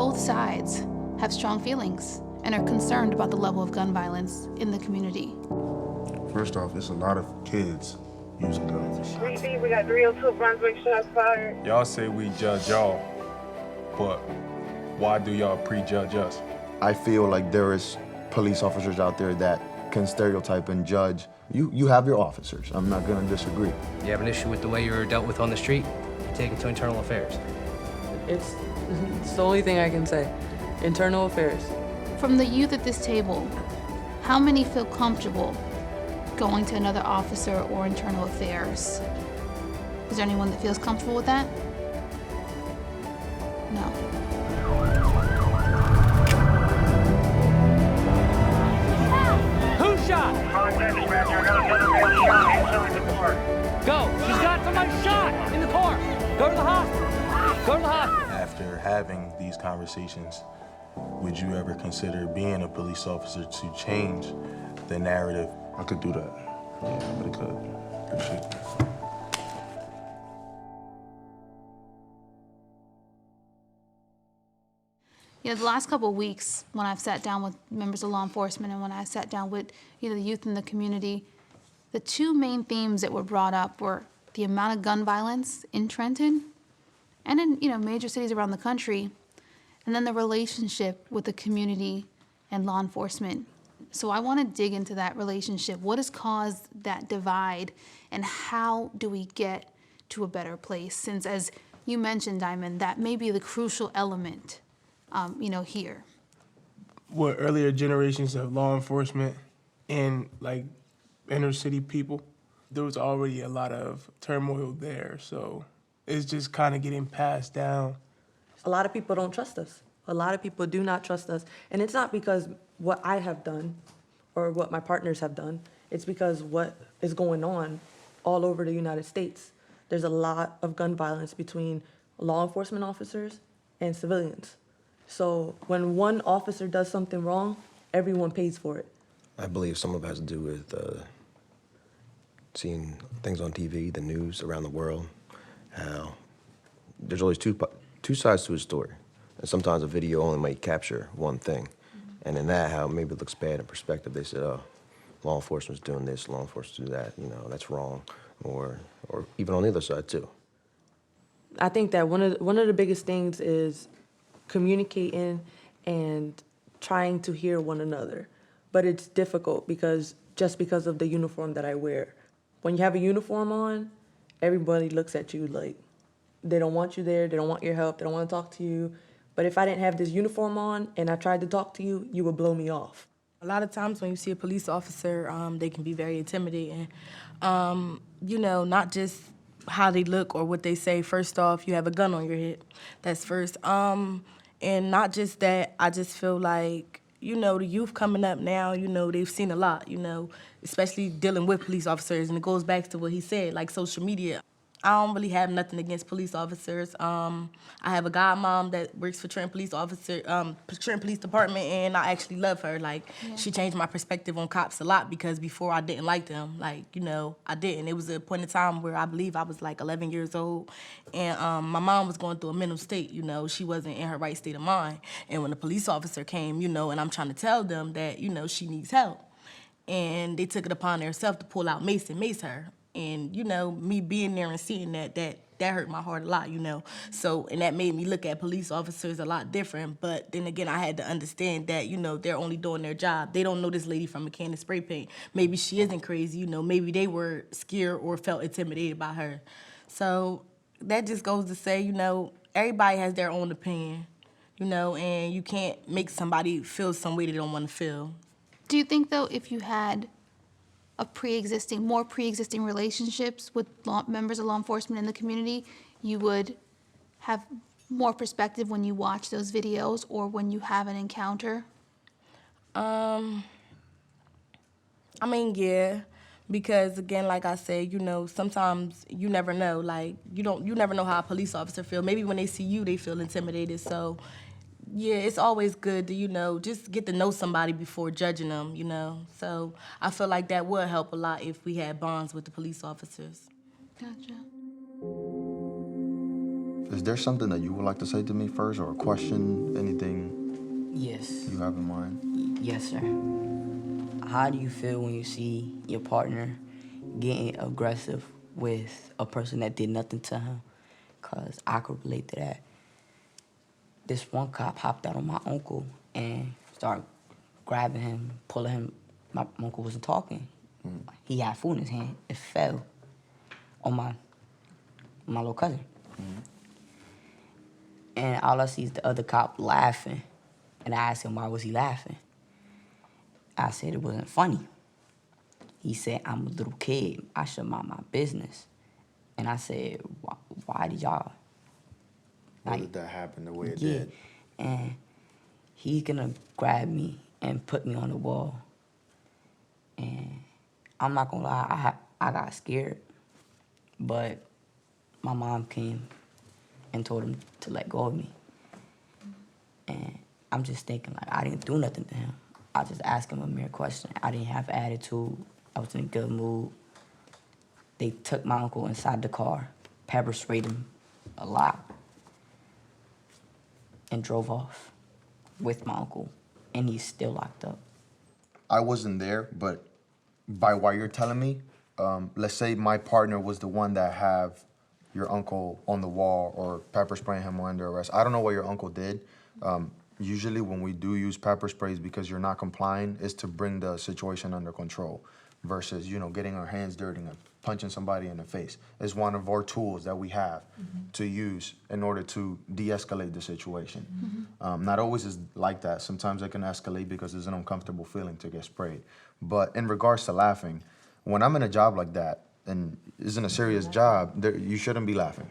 both sides have strong feelings and are concerned about the level of gun violence in the community. First off, it's a lot of kids using guns. 3B, we got 302 Brunswick, shots fired. Y'all say we judge y'all, but why do y'all prejudge us? I feel like there is police officers out there that can stereotype and judge. You have your officers. I'm not gonna disagree. You have an issue with the way you're dealt with on the street, you take it to internal affairs. It's the only thing I can say. Internal affairs. From the youth at this table, how many feel comfortable going to another officer or internal affairs? Is there anyone that feels comfortable with that? No. Who shot? Go. She's got somebody shot in the car. Go to the hospital. Go to the hospital. After having these conversations, would you ever consider being a police officer to change the narrative? I could do that. Yeah, I really could. Appreciate it. You know, the last couple of weeks, when I've sat down with members of law enforcement and when I sat down with, you know, the youth in the community, the two main themes that were brought up were the amount of gun violence in Trenton and in, you know, major cities around the country, and then the relationship with the community and law enforcement. So I want to dig into that relationship. What has caused that divide, and how do we get to a better place? Since, as you mentioned, Diamond, that may be the crucial element, you know, here. What earlier generations of law enforcement and like inner city people, there was already a lot of turmoil there. So it's just kind of getting passed down. A lot of people don't trust us. A lot of people do not trust us. And it's not because what I have done or what my partners have done. It's because what is going on all over the United States. There's a lot of gun violence between law enforcement officers and civilians. So when one officer does something wrong, everyone pays for it. I believe some of it has to do with seeing things on TV, the news around the world, how there's always two sides to a story. And sometimes a video only might capture one thing. And in that, how maybe it looks bad in perspective, they said, oh, law enforcement's doing this, law enforcement's doing that, you know, that's wrong. Or even on the other side, too. I think that one of the biggest things is communicating and trying to hear one another. But it's difficult because of the uniform that I wear. When you have a uniform on, everybody looks at you like they don't want you there, they don't want your help, they don't want to talk to you. But if I didn't have this uniform on and I tried to talk to you, you would blow me off. A lot of times when you see a police officer, they can be very intimidating. You know, not just how they look or what they say. First off, you have a gun on your head. That's first. And not just that, I just feel like, you know, the youth coming up now, you know, they've seen a lot, you know, especially dealing with police officers. And it goes back to what he said, like social media. I don't really have nothing against police officers. I have a godmom that works for Trenton Police Department, and I actually love her. Like, she changed my perspective on cops a lot because before I didn't like them. Like, you know, I didn't. It was a point in time where I believe I was like 11 years old, and my mom was going through a mental state. You know, she wasn't in her right state of mind. And when the police officer came, you know, and I'm trying to tell them that, you know, she needs help, and they took it upon themselves to pull out mace and mace her. And, you know, me being there and seeing that hurt my heart a lot, you know. So, and that made me look at police officers a lot different. But then again, I had to understand that, you know, they're only doing their job. They don't know this lady from a can of spray paint. Maybe she isn't crazy, you know. Maybe they were scared or felt intimidated by her. So that just goes to say, you know, everybody has their own opinion, you know, and you can't make somebody feel some way they don't want to feel. Do you think, though, if you had more pre-existing relationships with members of law enforcement in the community, you would have more perspective when you watch those videos or when you have an encounter? I mean, yeah, because again, like I said, you know, sometimes you never know. Like, you never know how a police officer feel. Maybe when they see you, they feel intimidated. So, yeah, it's always good to, you know, just get to know somebody before judging them, you know. So I feel like that would help a lot if we had bonds with the police officers. Gotcha. Is there something that you would like to say to me first, or a question, anything Yes. you have in mind? Yes, sir. How do you feel when you see your partner getting aggressive with a person that did nothing to him? Because I could relate to that. This one cop hopped out on my uncle and started grabbing him, pulling him. My uncle wasn't talking. He had food in his hand. It fell on my little cousin. And all I see is the other cop laughing. And I asked him, why was he laughing? I said it wasn't funny. He said, I'm a little kid. I should mind my business. And I said, why did y'all? Why did that happen the way it Yeah. did? And he's gonna grab me and put me on the wall. And I'm not gonna lie, I got scared. But my mom came and told him to let go of me. And I'm just thinking, like, I didn't do nothing to him. I just asked him a mere question. I didn't have attitude. I was in a good mood. They took my uncle inside the car, pepper sprayed him a lot, and drove off with my uncle. And he's still locked up. I wasn't there, but by what you're telling me, let's say my partner was the one that have your uncle on the wall or pepper spraying him under arrest. I don't know what your uncle did. Usually when we do use pepper sprays because you're not complying, is to bring the situation under control versus, you know, getting our hands dirty and punching somebody in the face. It's one of our tools that we have to use in order to de-escalate the situation. Not always is like that. Sometimes it can escalate because it's an uncomfortable feeling to get sprayed. But in regards to laughing, when I'm in a job like that and it's in a serious job, you shouldn't be laughing.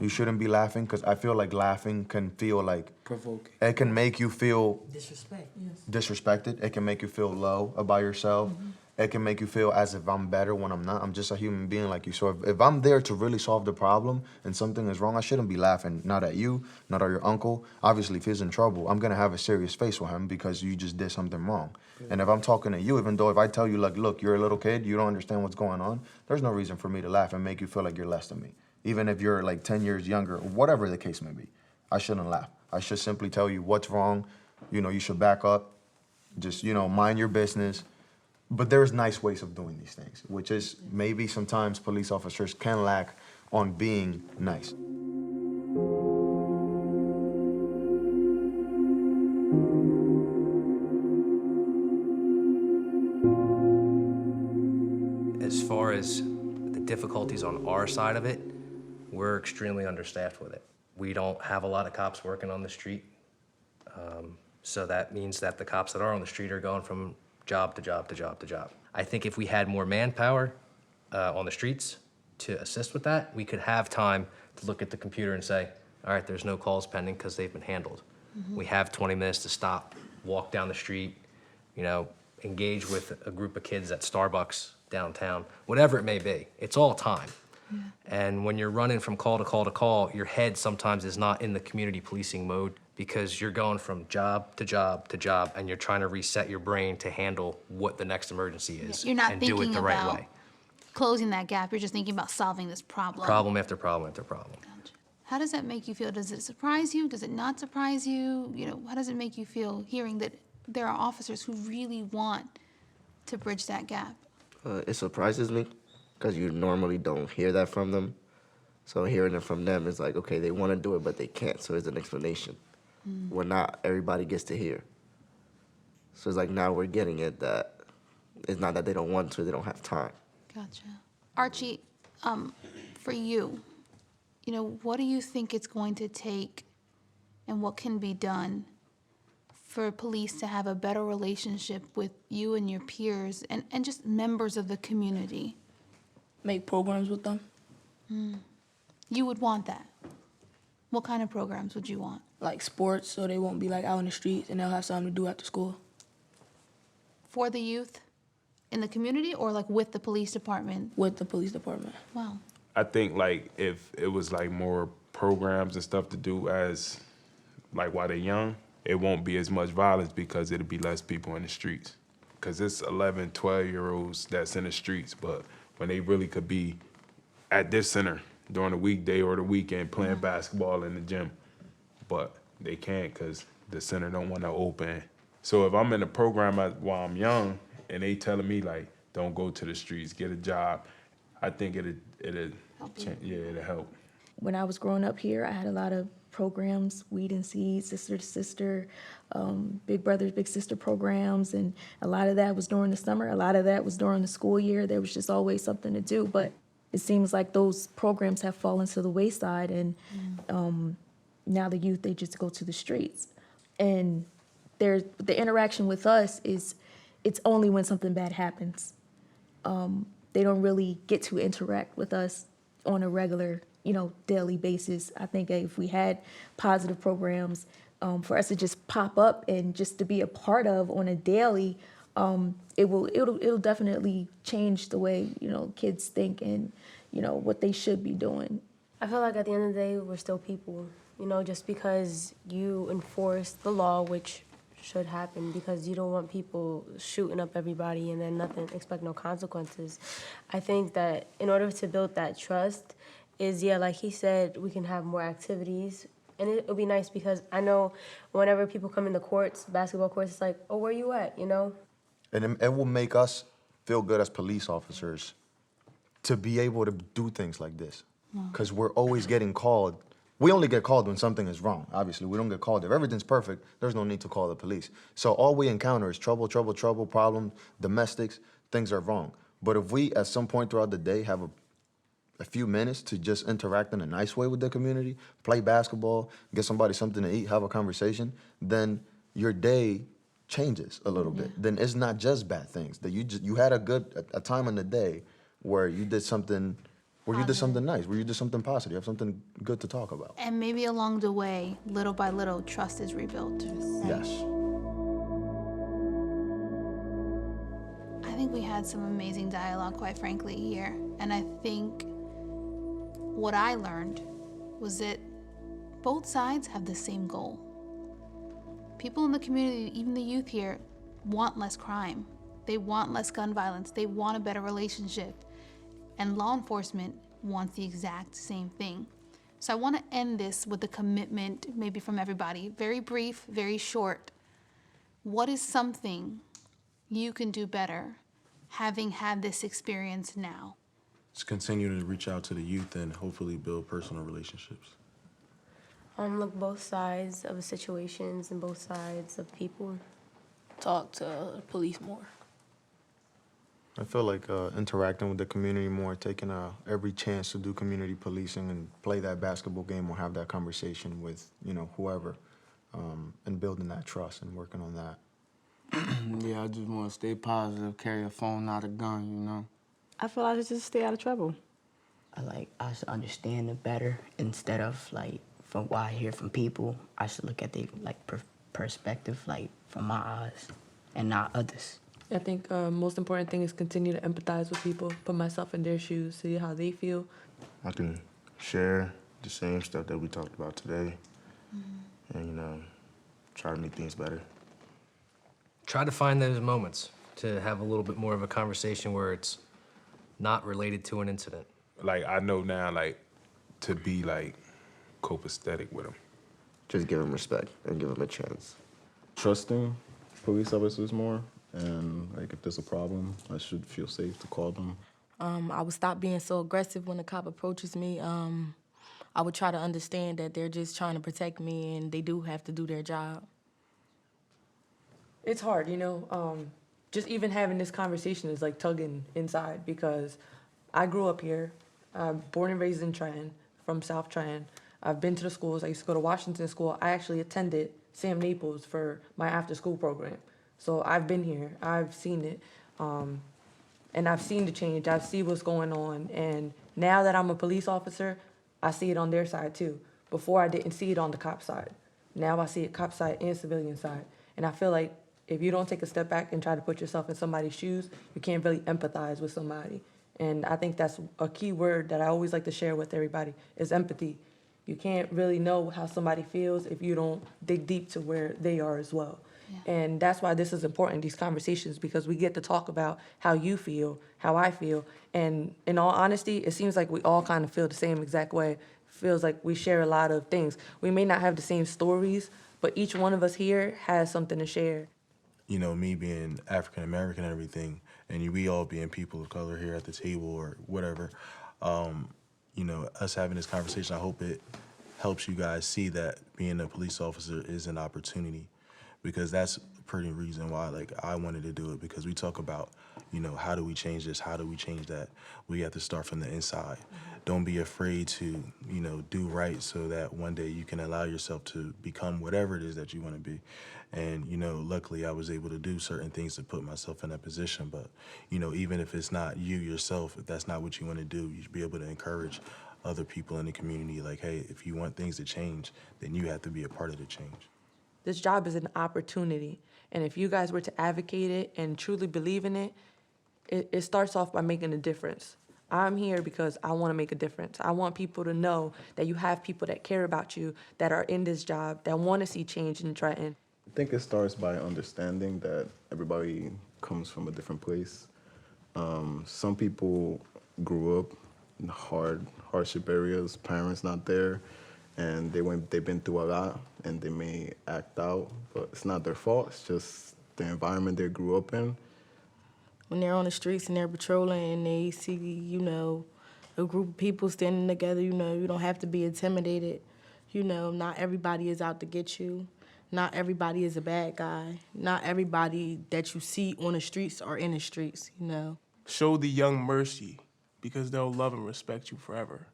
You shouldn't be laughing because I feel like laughing can feel like Provoking. it can make you feel Disrespect. disrespected. It can make you feel low about yourself. It can make you feel as if I'm better when I'm not. I'm just a human being like you. So if I'm there to really solve the problem and something is wrong, I shouldn't be laughing. Not at you, not at your uncle. Obviously, if he's in trouble, I'm going to have a serious face with him because you just did something wrong. And if I'm talking to you, even though if I tell you, like, look, you're a little kid, you don't understand what's going on, there's no reason for me to laugh and make you feel like you're less than me. Even if you're like 10 years younger, whatever the case may be, I shouldn't laugh. I should simply tell you what's wrong. You know, you should back up. Just, you know, mind your business. But there's nice ways of doing these things, which is maybe sometimes police officers can lack on being nice. As far as the difficulties on our side of it, we're extremely understaffed with it. We don't have a lot of cops working on the street. So that means that the cops that are on the street are going from job to job to job to job. I think if we had more manpower on the streets to assist with that, we could have time to look at the computer and say, all right, there's no calls pending because they've been handled. We have 20 minutes to stop, walk down the street, you know, engage with a group of kids at Starbucks downtown, whatever it may be. It's all time. And when you're running from call to call to call, your head sometimes is not in the community policing mode because you're going from job to job to job and you're trying to reset your brain to handle what the next emergency is. You're not and do it thinking the right about way. closing that gap. You're just thinking about solving this problem. Problem after problem after problem. How does that make you feel? Does it surprise you? Does it not surprise you? You know, how does it make you feel hearing that there are officers who really want to bridge that gap? It surprises me because you normally don't hear that from them. So hearing it from them is like, okay, they want to do it, but they can't. So it's an explanation. Well, not everybody gets to hear. So it's like now we're getting it that it's not that they don't want to, they don't have time. Gotcha. Archie, for you, you know, what do you think it's going to take and what can be done for police to have a better relationship with you and your peers and just members of the community? Make programs with them. You would want that. What kind of programs would you want? Like sports, so they won't be like out in the streets and they'll have something to do after school. For the youth in the community or like with the police department? With the police department. Wow. I think like if it was like more programs and stuff to do as like while they're young, it won't be as much violence because it'll be less people in the streets. Because it's 11, 12-year-olds that's in the streets, but when they really could be at this center during the weekday or the weekend playing basketball in the gym, but they can't because the center don't want to open. So if I'm in a program while I'm young and they telling me like, don't go to the streets, get a job, I think it'll help. When I was growing up here, I had a lot of programs, Weed and Seed, Sister to Sister, Big Brothers, Big Sister programs, and a lot of that was during the summer. A lot of that was during the school year. There was just always something to do, but it seems like those programs have fallen to the wayside, and now the youth, they just go to the streets. And the interaction with us it's only when something bad happens. They don't really get to interact with us on a regular, daily basis. I think if we had positive programs for us to just pop up and just to be a part of on a daily, it'll definitely change the way, kids think and, what they should be doing. I feel like at the end of the day, we're still people. Just because you enforce the law, which should happen, because you don't want people shooting up everybody and then expect no consequences. I think that in order to build that trust is, like he said, we can have more activities. And it'll be nice because I know whenever people come in the courts, basketball courts, it's like, oh, where you at, And it will make us feel good as police officers to be able to do things like this. Because we're always getting called. We only get called when something is wrong, obviously. We don't get called. If everything's perfect, there's no need to call the police. So all we encounter is trouble, problems, domestics, things are wrong. But if we, at some point throughout the day, have a few minutes to just interact in a nice way with the community, play basketball, get somebody something to eat, have a conversation, then your day changes a little bit. Then it's not just bad things. That you had a time in the day where you did something nice, where you did something positive, you have something good to talk about. And maybe along the way, little by little, trust is rebuilt. Yes. I think we had some amazing dialogue, quite frankly, here. And I think what I learned was that both sides have the same goal. People in the community, even the youth here, want less crime. They want less gun violence. They want a better relationship. And law enforcement wants the exact same thing. So I want to end this with a commitment, maybe from everybody, very brief, very short. What is something you can do better having had this experience now? Just continue to reach out to the youth and hopefully build personal relationships. Look both sides of the situations and both sides of people. Talk to police more. I feel like interacting with the community more, taking every chance to do community policing and play that basketball game or have that conversation with, whoever, and building that trust and working on that. Yeah, I just want to stay positive, carry a phone, not a gun, I feel like I should just stay out of trouble. I should understand it better instead of from what I hear from people. I should look at the perspective from my eyes and not others. I think most important thing is continue to empathize with people, put myself in their shoes, see how they feel. I can share the same stuff that we talked about today and, try to make things better. Try to find those moments to have a little bit more of a conversation where it's not related to an incident. I know now, to be, copacetic with them. Just give them respect and give them a chance. Trusting police officers more. And if there's a problem, I should feel safe to call them. I would stop being so aggressive when a cop approaches me. I would try to understand that they're just trying to protect me and they do have to do their job. It's hard, just even having this conversation is tugging inside because I grew up here. I'm born and raised in Trenton, from South Trenton. I've been to the schools. I used to go to Washington School. I actually attended Sam Naples for my after-school program. So I've been here, I've seen it, and I've seen the change, I've seen what's going on, and now that I'm a police officer, I see it on their side too. Before I didn't see it on the cop side. Now I see it cop side and civilian side. And I feel like if you don't take a step back and try to put yourself in somebody's shoes, you can't really empathize with somebody. And I think that's a key word that I always like to share with everybody, is empathy. You can't really know how somebody feels if you don't dig deep to where they are as well. And that's why this is important, these conversations, because we get to talk about how you feel, how I feel. And in all honesty, it seems like we all kind of feel the same exact way. Feels like we share a lot of things. We may not have the same stories, but each one of us here has something to share. You know, me being African American and everything, and we all being people of color here at the table or whatever, you know, us having this conversation, I hope it helps you guys see that being a police officer is an opportunity, because that's a pretty reason why, like, I wanted to do it, because we talk about, you know, how do we change this? How do we change that? We have to start from the inside. Don't be afraid to, you know, do right so that one day you can allow yourself to become whatever it is that you want to be. And, you know, luckily I was able to do certain things to put myself in that position. But, you know, even if it's not you yourself, if that's not what you want to do, you should be able to encourage other people in the community. Like, hey, if you want things to change, then you have to be a part of the change. This job is an opportunity. And if you guys were to advocate it and truly believe in it, it starts off by making a difference. I'm here because I want to make a difference. I want people to know that you have people that care about you, that are in this job, that want to see change in Trenton. I think it starts by understanding that everybody comes from a different place. Some people grew up in hardship areas, parents not there, and they've been through a lot, and they may act out, but it's not their fault. It's just the environment they grew up in. When they're on the streets and they're patrolling and they see, you know, a group of people standing together, you know, you don't have to be intimidated. You know, not everybody is out to get you. Not everybody is a bad guy. Not everybody that you see on the streets are in the streets, you know. Show the young mercy, because they'll love and respect you forever.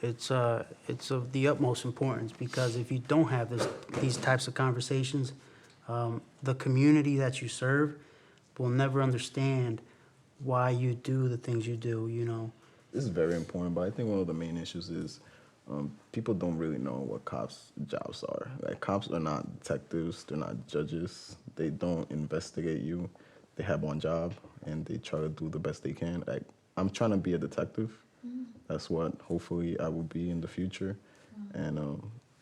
It's of the utmost importance, because if you don't have these types of conversations, the community that you serve will never understand why you do the things you do, you know. This is very important, but I think one of the main issues is people don't really know what cops' jobs are. Like, cops are not detectives, they're not judges, they don't investigate you. They have one job and they try to do the best they can. Like, I'm trying to be a detective. That's what hopefully I will be in the future. And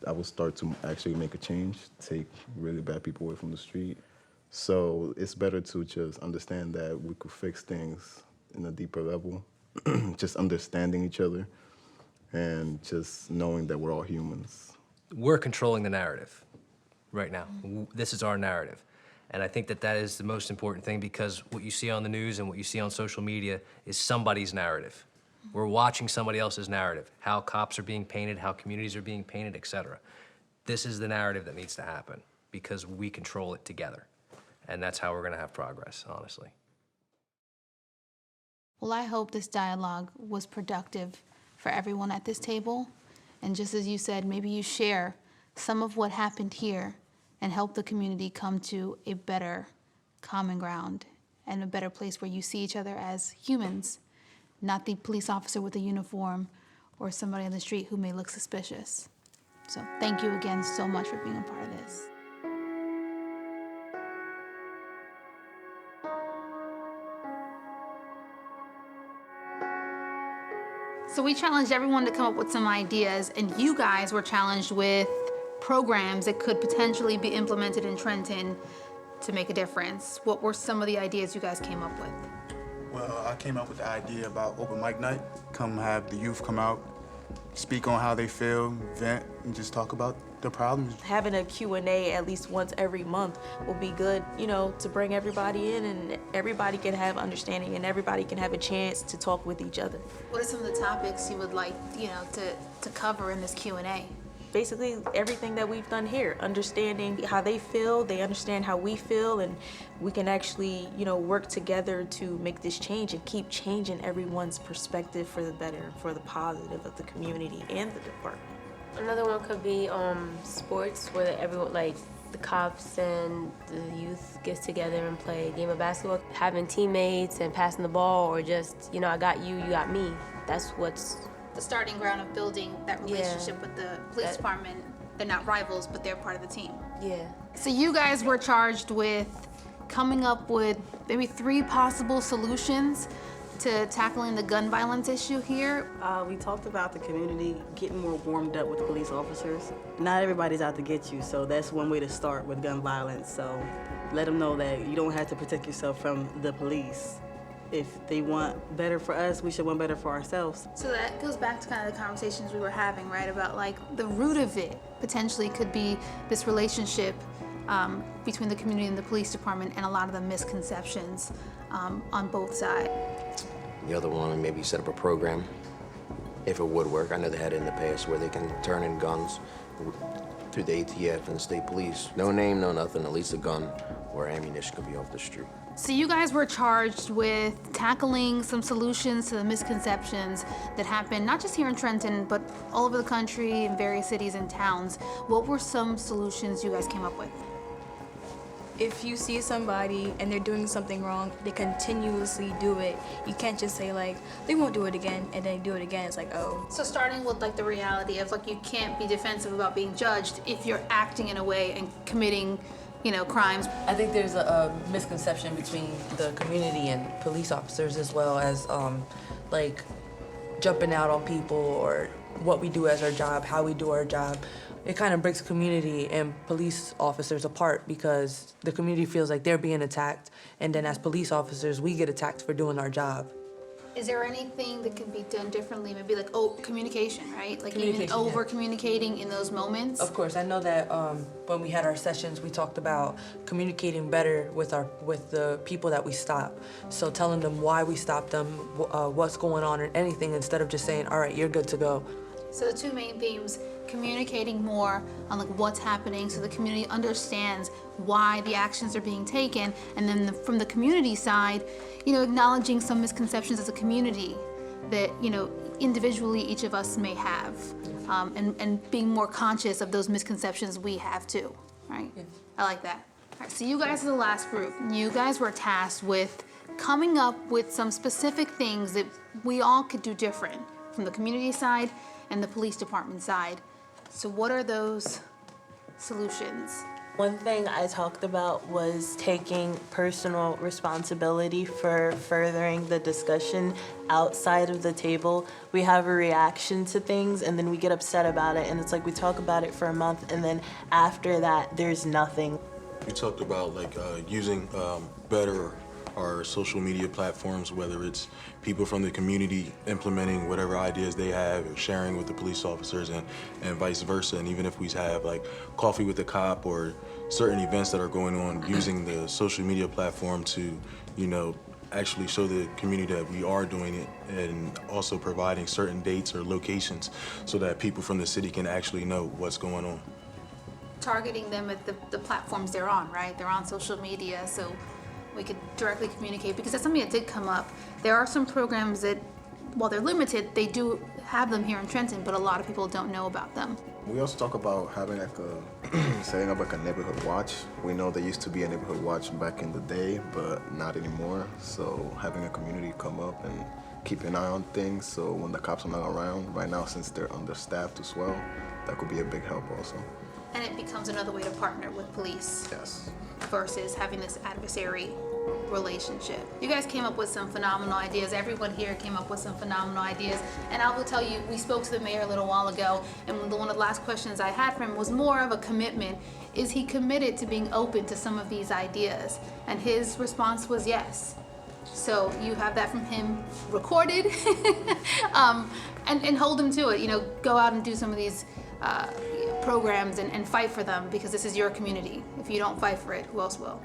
I will start to actually make a change, take really bad people away from the street. So it's better to just understand that we could fix things in a deeper level, just understanding each other and just knowing that we're all humans. We're controlling the narrative right now. This is our narrative. And I think that that is the most important thing, because what you see on the news and what you see on social media is somebody's narrative. We're watching somebody else's narrative, how cops are being painted, how communities are being painted, etc. This is the narrative that needs to happen, because we control it together. And that's how we're going to have progress, honestly. Well, I hope this dialogue was productive for everyone at this table. And just as you said, maybe you share some of what happened here and help the community come to a better common ground and a better place where you see each other as humans, not the police officer with a uniform or somebody on the street who may look suspicious. So thank you again so much for being a part of this. So we challenged everyone to come up with some ideas, and you guys were challenged with programs that could potentially be implemented in Trenton to make a difference. What were some of the ideas you guys came up with? Well, I came up with the idea about open mic night. Come have the youth come out, speak on how they feel, vent, and just talk about the problems. Having a Q&A at least once every month will be good, you know, to bring everybody in and everybody can have understanding and everybody can have a chance to talk with each other. What are some of the topics you would like, you know, to cover in this Q&A? Basically everything that we've done here, understanding how they feel, they understand how we feel, and we can actually, you know, work together to make this change and keep changing everyone's perspective for the better, for the positive of the community and the department. Another one could be sports, where everyone, like the cops and the youth, gets together and play a game of basketball. Having teammates and passing the ball, or just, you know, I got you, you got me. That's what's the starting ground of building that relationship with the police department. They're not rivals, but they're part of the team. Yeah. So you guys were charged with coming up with maybe 3 possible solutions to tackling the gun violence issue here? We talked about the community getting more warmed up with police officers. Not everybody's out to get you, so that's one way to start with gun violence. So let them know that you don't have to protect yourself from the police. If they want better for us, we should want better for ourselves. So that goes back to kind of the conversations we were having, right? About like the root of it potentially could be this relationship between the community and the police department, and a lot of the misconceptions on both sides. The other one, maybe set up a program, if it would work. I know they had it in the past where they can turn in guns through the ATF and state police. No name, no nothing, at least a gun or ammunition could be off the street. So you guys were charged with tackling some solutions to the misconceptions that happen, not just here in Trenton, but all over the country in various cities and towns. What were some solutions you guys came up with? If you see somebody and they're doing something wrong, they continuously do it. You can't just say like, they won't do it again, and then do it again. It's like, oh. So starting with like the reality of like you can't be defensive about being judged if you're acting in a way and committing, crimes. I think there's a misconception between the community and police officers, as well as like jumping out on people or what we do as our job, how we do our job. It kind of breaks community and police officers apart because the community feels like they're being attacked, and then as police officers, we get attacked for doing our job. Is there anything that could be done differently? Maybe like communication, right? Like even Communication, over communicating in those moments? Of course, I know that when we had our sessions, we talked about communicating better with the people that we stop. So telling them why we stopped them, what's going on, or anything, instead of just saying, all right, you're good to go. So the two main themes, communicating more on like what's happening so the community understands why the actions are being taken, and then from the community side, acknowledging some misconceptions as a community that, individually each of us may have, and being more conscious of those misconceptions we have too, right? Yeah. I like that. All right, so you guys are the last group. You guys were tasked with coming up with some specific things that we all could do different from the community side and the police department side. So what are those solutions? One thing I talked about was taking personal responsibility for furthering the discussion outside of the table. We have a reaction to things and then we get upset about it, and it's like we talk about it for a month and then after that there's nothing. We talked about like using better our social media platforms, whether it's people from the community implementing whatever ideas they have or sharing with the police officers, and vice versa. And even if we have like coffee with the cop or certain events that are going on, using the social media platform to, actually show the community that we are doing it, and also providing certain dates or locations so that people from the city can actually know what's going on. Targeting them at the platforms they're on, right? They're on social media, so we could directly communicate, because that's something that did come up. There are some programs that, while they're limited, they do have them here in Trenton, but a lot of people don't know about them. We also talk about having like setting up like a neighborhood watch. We know there used to be a neighborhood watch back in the day, but not anymore. So having a community come up and keep an eye on things, so when the cops are not around, right now since they're understaffed as well, that could be a big help also. And it becomes another way to partner with police. Yes. Versus having this adversary relationship. You guys came up with some phenomenal ideas. Everyone here came up with some phenomenal ideas. And I will tell you, we spoke to the mayor a little while ago, and one of the last questions I had for him was more of a commitment. Is he committed to being open to some of these ideas? And his response was yes. So you have that from him recorded, and hold him to it. Go out and do some of these programs and fight for them, because this is your community. If you don't fight for it, who else will?